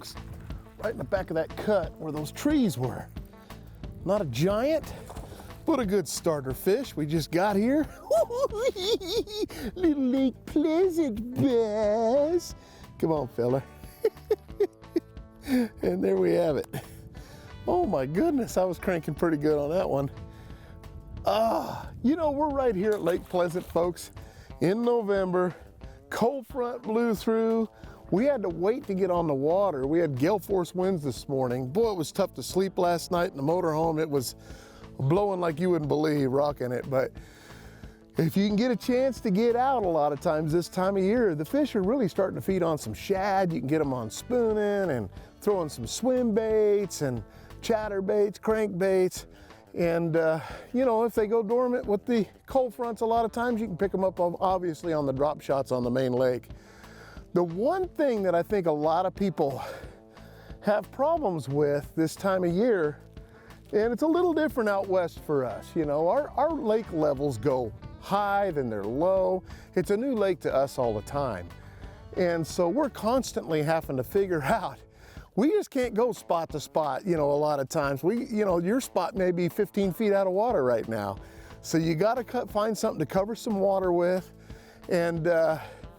folks. Right in the back of that cut where those trees were. Not a giant, but a good starter fish. We just got here. Little Lake Pleasant bass. Come on, fella. And there we have it. Oh my goodness, I was cranking pretty good on that one. You know, we're right here at Lake Pleasant, folks, in November. Cold front blew through. We had to wait to get on the water. We had gale force winds this morning. Boy, it was tough to sleep last night in the motorhome. It was blowing like you wouldn't believe, rocking it. But if you can get a chance to get out a lot of times this time of year, the fish are really starting to feed on some shad. You can get them on spooning and throwing some swim baits and chatterbaits, crankbaits. And, you know, if they go dormant with the cold fronts, a lot of times you can pick them up obviously on the drop shots on the main lake. The one thing that I think a lot of people have problems with this time of year, and it's a little different out west for us, you know, our lake levels go high, then they're low. It's a new lake to us all the time. And so we're constantly having to figure out, we just can't go spot to spot, you know, a lot of times. You know, your spot may be 15 feet out of water right now. So you gotta find something to cover some water with and,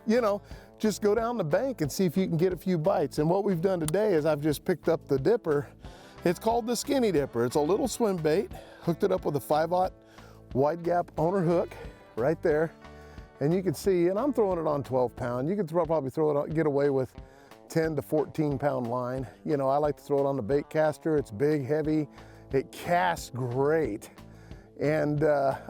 you know, just go down the bank and see if you can get a few bites. And what we've done today is I've just picked up the dipper. It's called the Skinny Dipper. It's a little swim bait, hooked it up with a 5/0 wide gap owner hook right there. And you can see, and I'm throwing it on 12 pound. You could probably throw it on, get away with 10 to 14 pound line. You know, I like to throw it on the bait caster. It's big, heavy, it casts great. And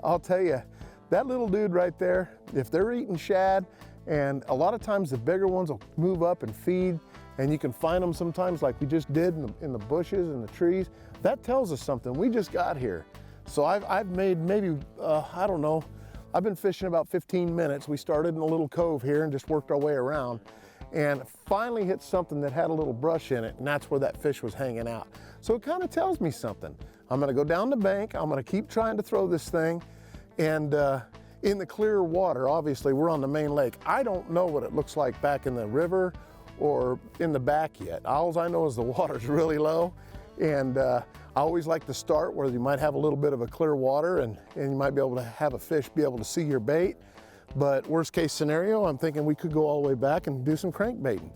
I'll tell you, that little dude right there, if they're eating shad, and a lot of times the bigger ones will move up and feed, and you can find them sometimes like we just did in the bushes and the trees. That tells us something. We just got here. So I've made maybe, I don't know, I've been fishing about 15 minutes. We started in a little cove here and just worked our way around, and finally hit something that had a little brush in it, and that's where that fish was hanging out. So it kind of tells me something. I'm gonna go down the bank, I'm gonna keep trying to throw this thing, and in the clear water, obviously we're on the main lake. I don't know what it looks like back in the river or in the back yet. All I know is the water's really low, and I always like to start where you might have a little bit of a clear water and you might be able to have a fish be able to see your bait. But worst case scenario, I'm thinking we could go all the way back and do some crankbaiting.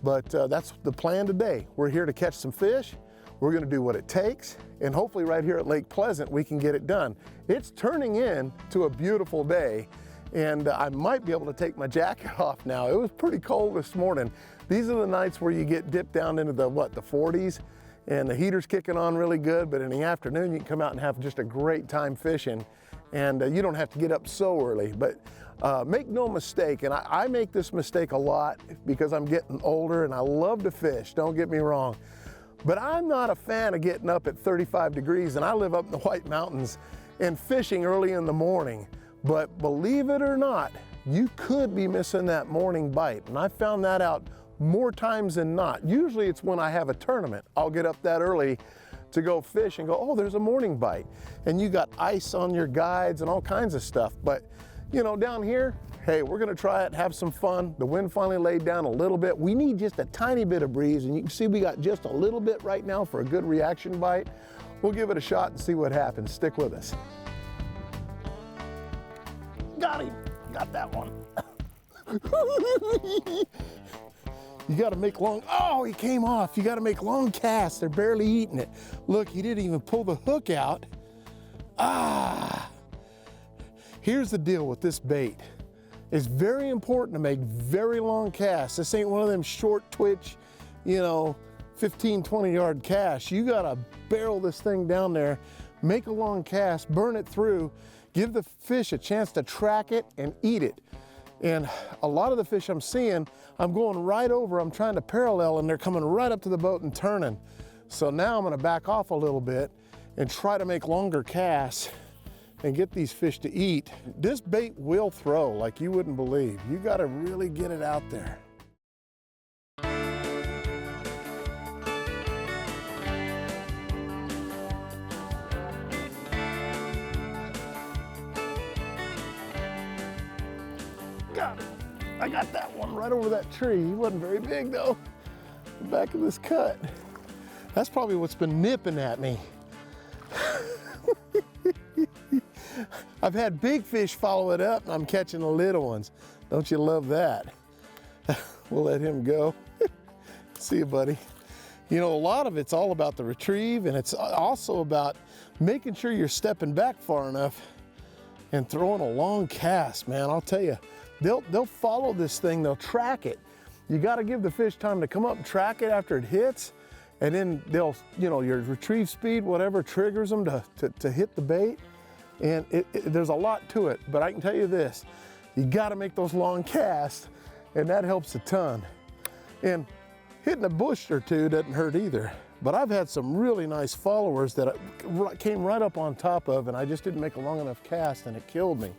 But that's the plan today. We're here to catch some fish. We're gonna do what it takes, and hopefully right here at Lake Pleasant, we can get it done. It's turning into a beautiful day, and I might be able to take my jacket off now. It was pretty cold this morning. These are the nights where you get dipped down into the 40s, and the heater's kicking on really good, but in the afternoon, you can come out and have just a great time fishing, and you don't have to get up so early. But make no mistake, and I make this mistake a lot because I'm getting older and I love to fish, don't get me wrong. But I'm not a fan of getting up at 35 degrees, and I live up in the White Mountains and fishing early in the morning. But believe it or not, you could be missing that morning bite. And I found that out more times than not. Usually it's when I have a tournament. I'll get up that early to go fish and go, oh, there's a morning bite. And you got ice on your guides and all kinds of stuff. But you know, down here, hey, we're gonna try it, have some fun. The wind finally laid down a little bit. We need just a tiny bit of breeze, and you can see we got just a little bit right now for a good reaction bite. We'll give it a shot and see what happens. Stick with us. Got him, got that one. You gotta make long, oh, he came off. You gotta make long casts, they're barely eating it. Look, he didn't even pull the hook out. Here's the deal with this bait. It's very important to make very long casts. This ain't one of them short twitch, you know, 15, 20 yard casts. You gotta barrel this thing down there, make a long cast, burn it through, give the fish a chance to track it and eat it. And a lot of the fish I'm seeing, I'm going right over, I'm trying to parallel, and they're coming right up to the boat and turning. So now I'm gonna back off a little bit and try to make longer casts and get these fish to eat. This bait will throw like you wouldn't believe. You gotta really get it out there. Got it. I got that one right over that tree. He wasn't very big though. back of this cut. That's probably what's been nipping at me. I've had big fish follow it up and I'm catching the little ones. Don't you love that? We'll let him go. See you, buddy. You know, a lot of it's all about the retrieve, and it's also about making sure you're stepping back far enough and throwing a long cast, man. I'll tell you, they'll follow this thing, they'll track it. You gotta give the fish time to come up and track it after it hits, and then they'll, you know, your retrieve speed, whatever, triggers them to hit the bait. And there's a lot to it, but I can tell you this, you gotta make those long casts, and that helps a ton. And hitting a bush or two doesn't hurt either. But I've had some really nice followers that I came right up on top of, and I just didn't make a long enough cast and it killed me.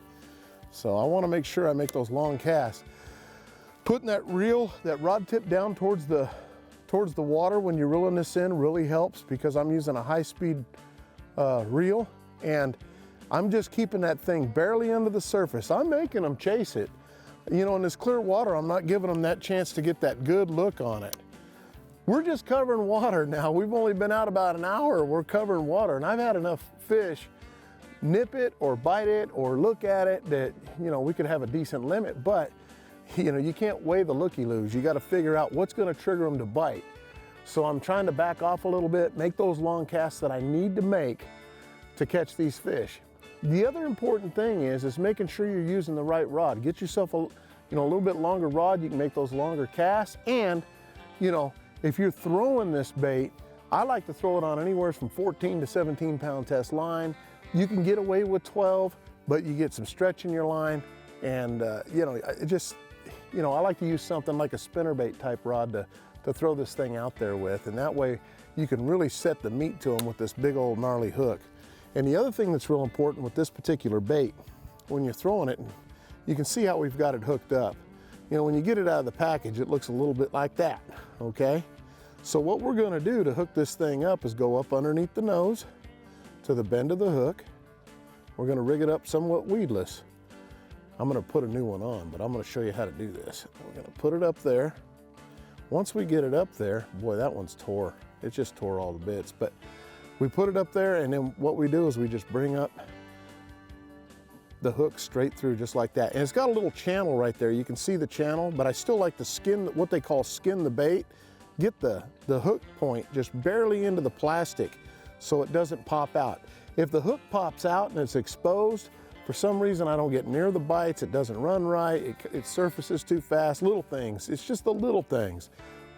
So I wanna make sure I make those long casts. Putting that rod tip down towards the water when you're reeling this in really helps, because I'm using a high-speed reel, and I'm just keeping that thing barely under the surface. I'm making them chase it. You know, in this clear water, I'm not giving them that chance to get that good look on it. We're just covering water now. We've only been out about an hour. We're covering water, and I've had enough fish nip it or bite it or look at it that, you know, we could have a decent limit, but, you know, you can't weigh the looky-loos. You got to figure out what's going to trigger them to bite. So I'm trying to back off a little bit, make those long casts that I need to make to catch these fish. The other important thing is making sure you're using the right rod. Get yourself a little bit longer rod. You can make those longer casts. And, you know, if you're throwing this bait, I like to throw it on anywhere from 14 to 17 pound test line. You can get away with 12, but you get some stretch in your line. And, you know, I like to use something like a spinnerbait type rod to throw this thing out there with. And that way you can really set the meat to them with this big old gnarly hook. And the other thing that's real important with this particular bait, when you're throwing it, you can see how we've got it hooked up. You know, when you get it out of the package, it looks a little bit like that, okay? So what we're gonna do to hook this thing up is go up underneath the nose to the bend of the hook. We're gonna rig it up somewhat weedless. I'm gonna put a new one on, but I'm gonna show you how to do this. We're gonna put it up there. Once we get it up there, boy, that one's tore. It just tore all the bits, but we put it up there, and then what we do is we just bring up the hook straight through just like that. And it's got a little channel right there. You can see the channel, but I still like to skin, what they call skin the bait. Get the hook point just barely into the plastic so it doesn't pop out. If the hook pops out and it's exposed, for some reason I don't get near the bites, it doesn't run right, it surfaces too fast, little things. It's just the little things.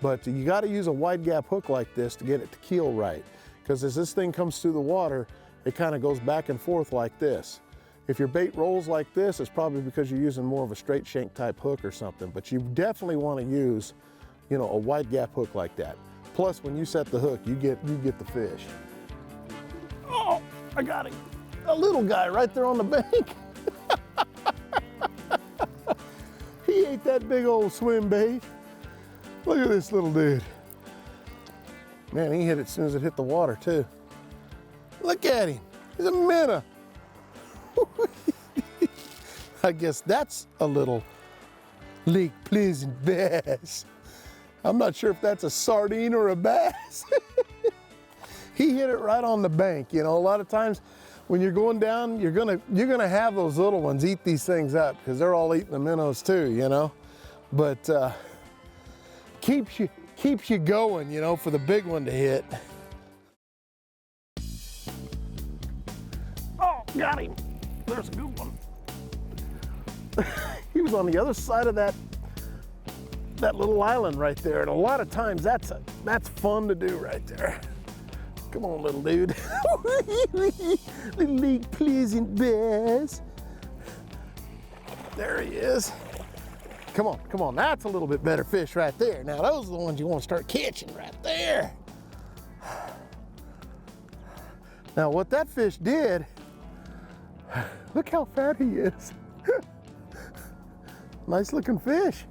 But you gotta use a wide gap hook like this to get it to keel right. Because as this thing comes through the water, it kind of goes back and forth like this. If your bait rolls like this, it's probably because you're using more of a straight shank type hook or something, but you definitely want to use, you know, a wide gap hook like that. Plus, when you set the hook, you get the fish. Oh, I got him. A little guy right there on the bank. He ate that big old swim bait. Look at this little dude. Man, he hit it as soon as it hit the water too. Look at him, he's a minnow. I guess that's a little Lake Pleasant bass. I'm not sure if that's a sardine or a bass. He hit it right on the bank. You know, a lot of times when you're going down, you're gonna have those little ones eat these things up because they're all eating the minnows too, you know. But keeps you going, you know, for the big one to hit. Oh, got him. There's a good one. He was on the other side of that little island right there, and a lot of times that's fun to do right there. Come on, little dude. Little Lake Pleasant bass. There he is. Come on, that's a little bit better fish right there. Now those are the ones you want to start catching right there. Now what that fish did, look how fat he is. Nice looking fish.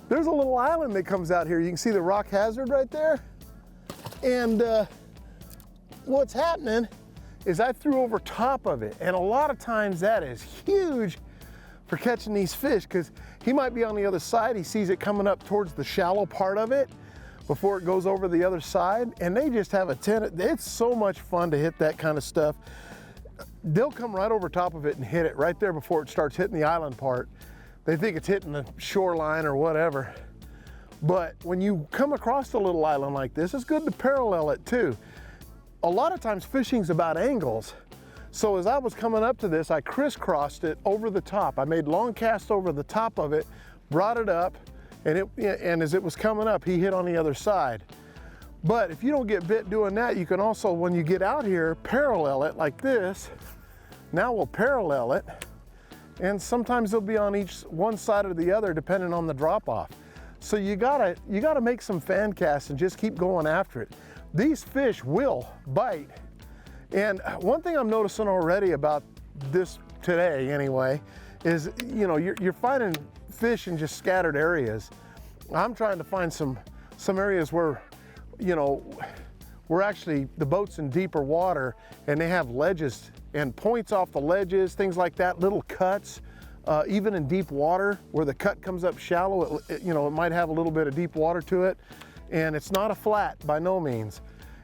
There's a little island that comes out here. You can see the rock hazard right there. And what's happening is I threw over top of it. And a lot of times that is huge for catching these fish because he might be on the other side. He sees it coming up towards the shallow part of it. before it goes over the other side, and they just have a tendency. It's so much fun to hit that kind of stuff. They'll come right over top of it and hit it right there before it starts hitting the island part. They think it's hitting the shoreline or whatever. But when you come across a little island like this, it's good to parallel it too. A lot of times fishing's about angles. So as I was coming up to this, I crisscrossed it over the top. I made long casts over the top of it, brought it up, and as it was coming up, he hit on the other side. But if you don't get bit doing that, you can also, when you get out here, parallel it like this. Now we'll parallel it, and sometimes they'll be on one side or the other depending on the drop off. So you gotta make some fan casts and just keep going after it. These fish will bite. And one thing I'm noticing already about this today anyway, is you're finding fish in just scattered areas. I'm trying to find some areas where, we're actually, the boat's in deeper water and they have ledges and points off the ledges, things like that, little cuts. Even in deep water where the cut comes up shallow, it might have a little bit of deep water to it. And it's not a flat by no means.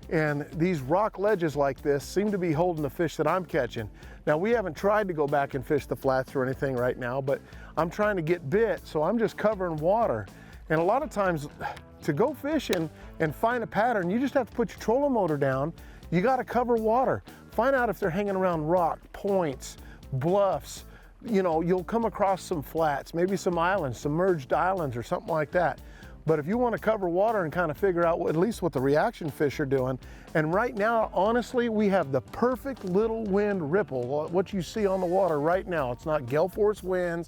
And these rock ledges like this seem to be holding the fish that I'm catching. Now, we haven't tried to go back and fish the flats or anything right now, but I'm trying to get bit, so I'm just covering water. And a lot of times to go fishing and find a pattern, you just have to put your trolling motor down. You got to cover water. Find out if they're hanging around rock, points, bluffs. You'll come across some flats, maybe some islands, submerged islands or something like that. But if you want to cover water and kind of figure out at least what the reaction fish are doing, and right now, honestly, we have the perfect little wind ripple, what you see on the water right now. It's not gale force winds,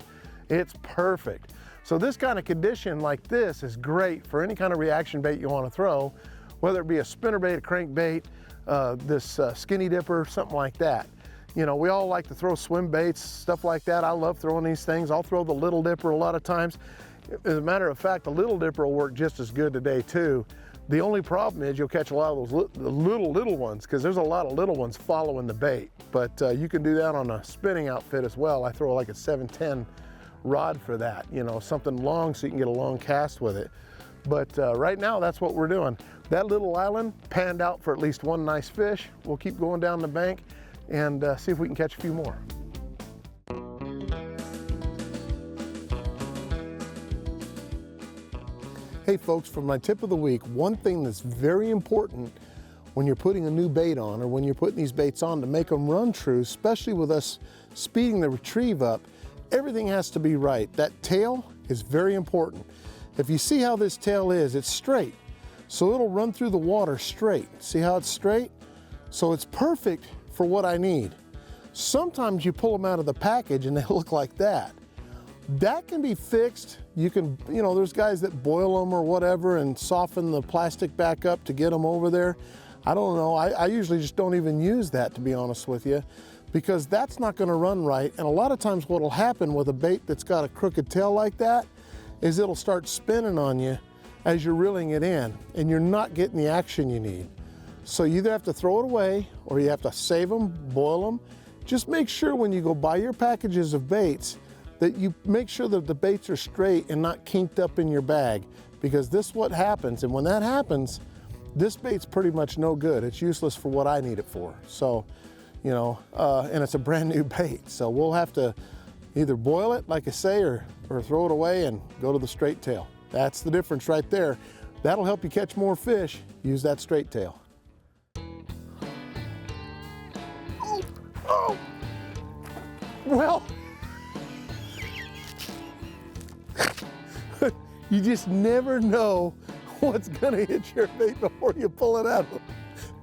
it's perfect. So this kind of condition like this is great for any kind of reaction bait you want to throw, whether it be a spinnerbait, a crankbait, this skinny dipper, something like that. We all like to throw swim baits, stuff like that. I love throwing these things. I'll throw the little dipper a lot of times. As a matter of fact, the little dipper will work just as good today too. The only problem is you'll catch a lot of those little ones, because there's a lot of little ones following the bait. But you can do that on a spinning outfit as well. I throw like a 710 rod for that, something long so you can get a long cast with it. But right now, that's what we're doing. That little island panned out for at least one nice fish. We'll keep going down the bank and see if we can catch a few more. Hey folks, for my tip of the week, one thing that's very important when you're putting a new bait on, or when you're putting these baits on to make them run true, especially with us speeding the retrieve up, everything has to be right. That tail is very important. If you see how this tail is, it's straight. So it'll run through the water straight. See how it's straight? So it's perfect for what I need. Sometimes you pull them out of the package and they look like that. That can be fixed. You can, there's guys that boil them or whatever and soften the plastic back up to get them over there. I don't know. I usually just don't even use that, to be honest with you, because that's not going to run right. And a lot of times what will happen with a bait that's got a crooked tail like that is it'll start spinning on you as you're reeling it in, and you're not getting the action you need. So you either have to throw it away or you have to save them, boil them. Just make sure when you go buy your packages of baits that you make sure that the baits are straight and not kinked up in your bag, because this is what happens. And when that happens, this bait's pretty much no good. It's useless for what I need it for. So, and it's a brand new bait. So we'll have to either boil it, like I say, or throw it away and go to the straight tail. That's the difference right there. That'll help you catch more fish. Use that straight tail. Oh. Well, you just never know what's gonna hit your bait before you pull it out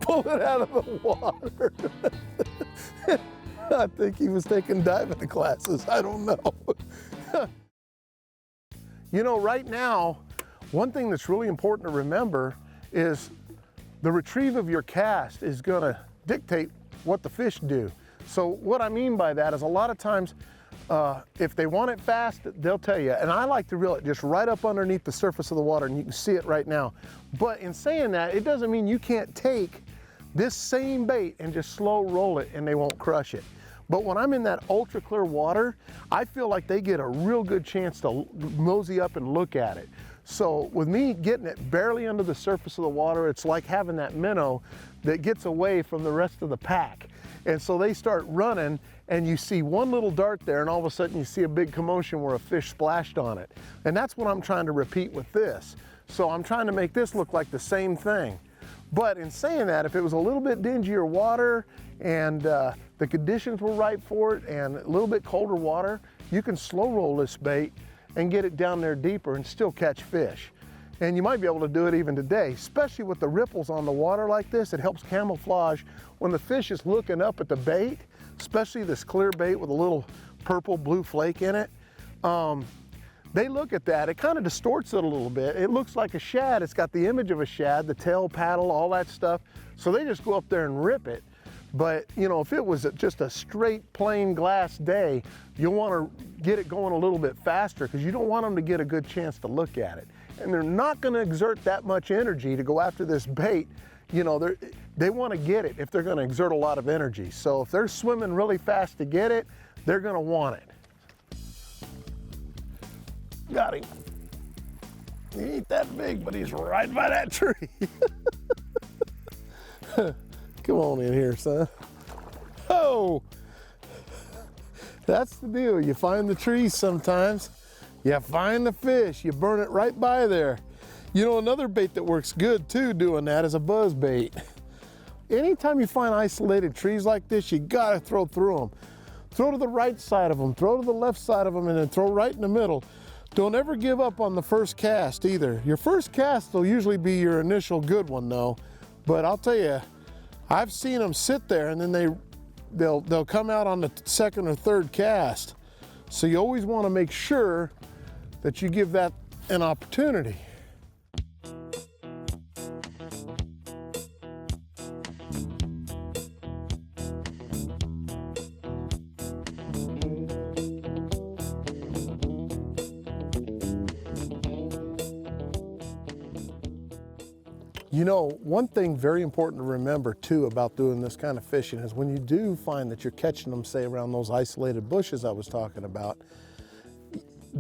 of the water. I think he was taking diving classes. I don't know. Right now, one thing that's really important to remember is the retrieve of your cast is gonna dictate what the fish do. So what I mean by that is a lot of times, if they want it fast, they'll tell you. And I like to reel it just right up underneath the surface of the water, and you can see it right now. But in saying that, it doesn't mean you can't take this same bait and just slow roll it and they won't crush it. But when I'm in that ultra clear water, I feel like they get a real good chance to mosey up and look at it. So with me getting it barely under the surface of the water, it's like having that minnow that gets away from the rest of the pack. And so they start running, and you see one little dart there, and all of a sudden you see a big commotion where a fish splashed on it. And that's what I'm trying to repeat with this. So I'm trying to make this look like the same thing. But in saying that, if it was a little bit dingier water and the conditions were right for it and a little bit colder water, you can slow roll this bait and get it down there deeper and still catch fish. And you might be able to do it even today, especially with the ripples on the water like this. It helps camouflage when the fish is looking up at the bait, especially this clear bait with a little purple blue flake in it. They look at that, it kind of distorts it a little bit. It looks like a shad. It's got the image of a shad, the tail, paddle, all that stuff. So they just go up there and rip it. But you know, if it was just a straight plain glass day, you'll want to get it going a little bit faster because you don't want them to get a good chance to look at it. And they're not going to exert that much energy to go after this bait. You know, they want to get it if they're going to exert a lot of energy. So if they're swimming really fast to get it, they're going to want it. Got him. He ain't that big, but he's right by that tree. Come on in here, son. Oh, that's the deal. You find the trees sometimes. You find the fish, you burn it right by there. You know, another bait that works good too doing that is a buzz bait. Anytime you find isolated trees like this, you gotta throw through them. Throw to the right side of them, throw to the left side of them, and then throw right in the middle. Don't ever give up on the first cast either. Your first cast will usually be your initial good one though. But I'll tell you, I've seen them sit there and then they'll come out on the second or third cast. So you always wanna make sure that you give that an opportunity. You know, one thing very important to remember too about doing this kind of fishing is when you do find that you're catching them, say around those isolated bushes I was talking about,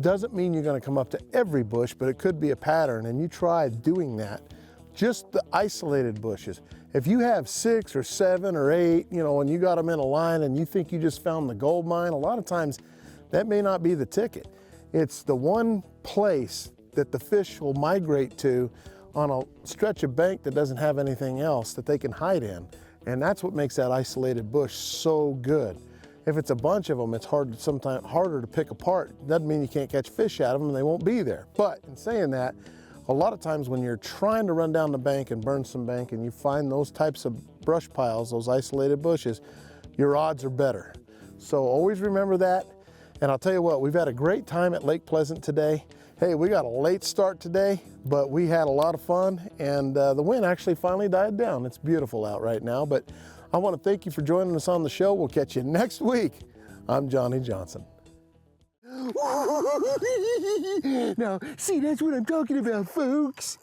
doesn't mean you're going to come up to every bush, but it could be a pattern, and you try doing that. Just the isolated bushes. If you have 6 or 7 or 8, you know, and you got them in a line and you think you just found the gold mine, a lot of times that may not be the ticket. It's the one place that the fish will migrate to on a stretch of bank that doesn't have anything else that they can hide in. And that's what makes that isolated bush so good. If it's a bunch of them, it's sometimes harder to pick apart. Doesn't mean you can't catch fish out of them and they won't be there. But in saying that, a lot of times when you're trying to run down the bank and burn some bank and you find those types of brush piles, those isolated bushes, your odds are better. So always remember that. And I'll tell you what, we've had a great time at Lake Pleasant today. Hey, we got a late start today, but we had a lot of fun, and the wind actually finally died down. It's beautiful out right now, but I want to thank you for joining us on the show. We'll catch you next week. I'm Johnny Johnson. Now, see, that's what I'm talking about, folks.